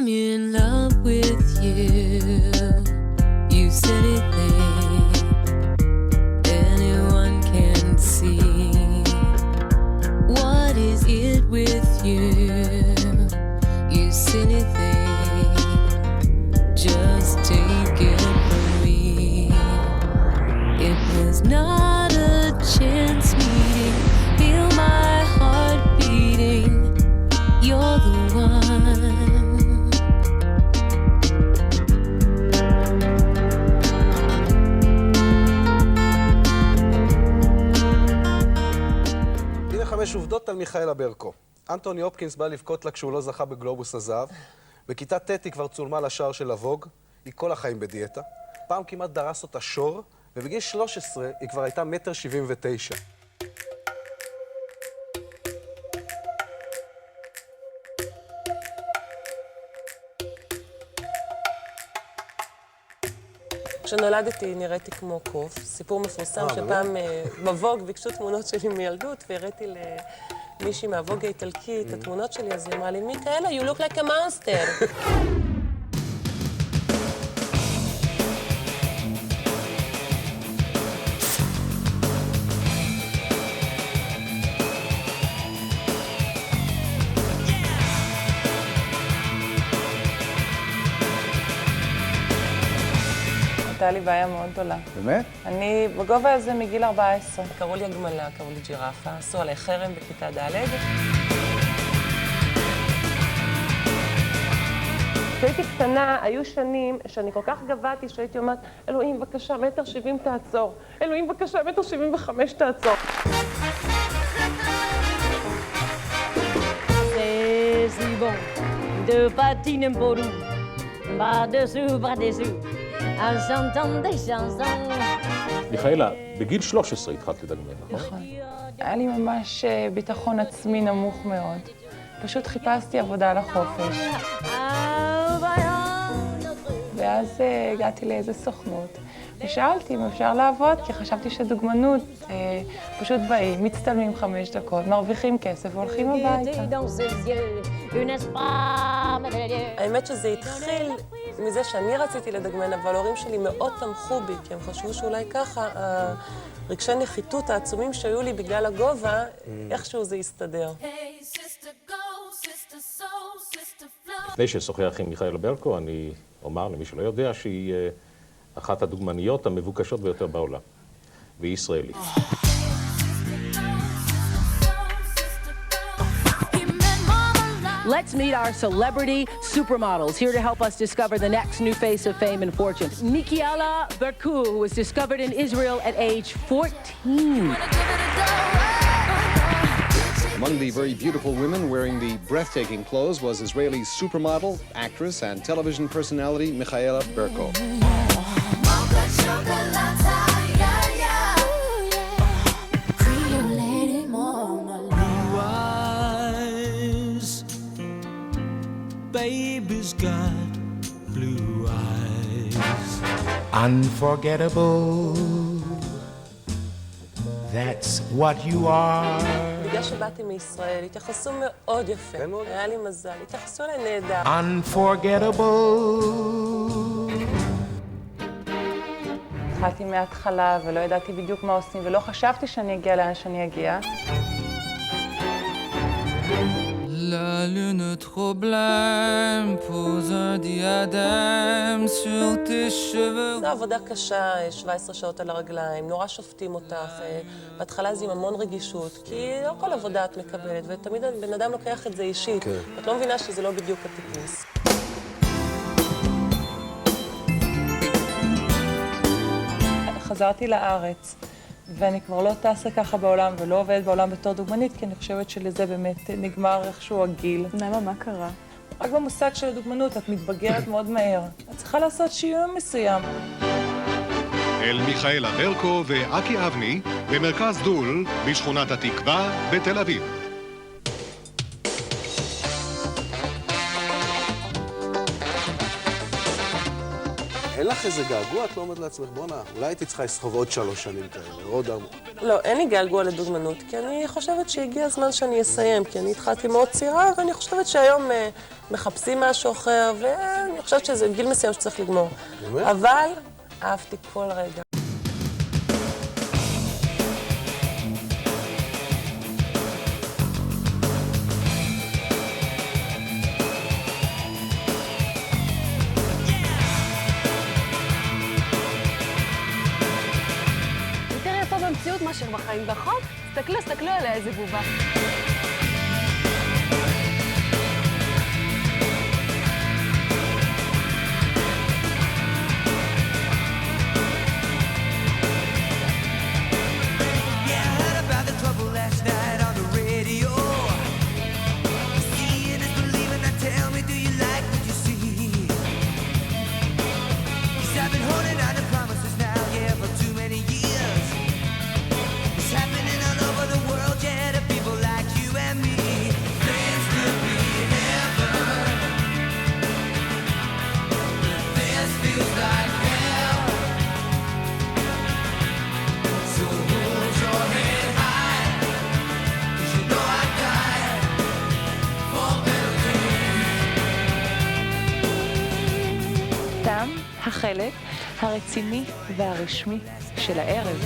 in love with you. You silly thing, anyone can see. What is it with you? You silly thing, just take it from me. It was not a chance meeting. Feel my heart beating. You're the one. הנה 5 עובדות על מיכאלה ברקו. אנטוני הופקינס בא לבכות לה כשהוא לא זכה בגלובוס הזהב. בכיתה ט' היא כבר צולמה לשער של הווג. היא כל החיים בדיאטה. פעם כמעט דרס אותה שור, ובגיל 13 היא כבר הייתה 1.79 מטר. כשנולדתי נראיתי כמו קוף, סיפור מפורסם שפעם בווג ביקשו תמונות שלי מילדות, והראיתי למישהי מהווג האיטלקי את התמונות שלי, אז היא אמרה לי, מיכאלה, you look like a monster. הייתה לי בעיה מאוד גדולה. באמת? אני בגובה הזה מגיל 14. קראו לי הגמלה, קראו לי ג'ירפה, עשו עליי חרם בכיתה ד'. כשהייתי קטנה, היו שנים שאני כל כך גבהתי שהייתי אומרת, אלוהים, בבקשה, 1.70 מטר תעצור. אלוהים, בבקשה, 1.75 מטר תעצור. C'est bon, de patiner pour nous, pas dessous, pas dessous, en chantant des chansons. מיכאלה, בגיל 13 התחלת לדגמן, נכון? נכון. היה לי ממש ביטחון עצמי נמוך מאוד. פשוט חיפשתי עבודה לחופש. ואז הגעתי לאיזו סוכנות, ושאלתי אם אפשר לעבוד, כי חשבתי שדוגמנות פשוט באים, מצטלמים 5 דקות, מרוויחים כסף והולכים הביתה. האמת שזה התחיל מזה שאני רציתי לדגמן, אבל ההורים שלי מאוד תמכו בי, כי הם חשבו שאולי ככה, רגשי נחיתות העצומים שהיו לי בגלל הגובה, איכשהו זה יסתדר. לפני ששוחח עם מיכאלה ברקו, אני אומר למי שלא יודע שהיא אחת הדוגמניות המבוקשות ביותר בעולם, והיא ישראלית. Let's meet our celebrity supermodels here to help us discover the next new face of fame and fortune. Michaela Berku, who was discovered in Israel at age 14. Among the very beautiful women wearing the breathtaking clothes was Israeli supermodel, actress, and television personality Michaela Berko. Baby's got blue eyes. Unforgettable, that's what you are. בגלל שבאתי מישראל, התייחסו מאוד יפה. היה לי מזל, התייחסו אליי נהדר. Unforgettable. התחלתי מההתחלה ולא ידעתי בדיוק מה עושים, ולא חשבתי שאני אגיע לאן שאני אגיע. La lune trop blême pose un diadème sur tes cheveux. זו עבודה קשה, 17 שעות על הרגליים, נורא שופטים אותך. בהתחלה זה עם המון רגישות, כי לא כל עבודה את מקבלת, ותמיד בן אדם לוקח את זה אישית. את לא מבינה שזה לא בדיוק הטיפוס. חזרתי לארץ, ואני כבר לא טסה ככה בעולם ולא עובדת בעולם בתור דוגמנית, כי אני חושבת שלזה באמת נגמר איכשהו הגיל. למה, מה קרה? רק במושג של הדוגמנות, את מתבגרת מאוד מהר. את צריכה לעשות שינוי מסוים. אל מיכאלה ברקו ואקי אבני במרכז דול בשכונת התקווה בתל אביב. אין לך איזה געגוע? את לא אומרת לעצמך, בואנה, אולי הייתי צריכה לסחוב עוד 3 שנים כאלה, עוד 4. לא, אין לי געגוע לדוגמנות, כי אני חושבת שהגיע הזמן שאני אסיים, כי אני התחלתי מאוד צעירה, ואני חושבת שהיום מחפשים משהו אחר, ואני חושבת שזה גיל מסוים שצריך לגמור. אבל אהבתי כל רגע. במציאות מאשר בחיים בחוק, תסתכלו עליה איזה בובה. החלק הרציני והרשמי של הערב.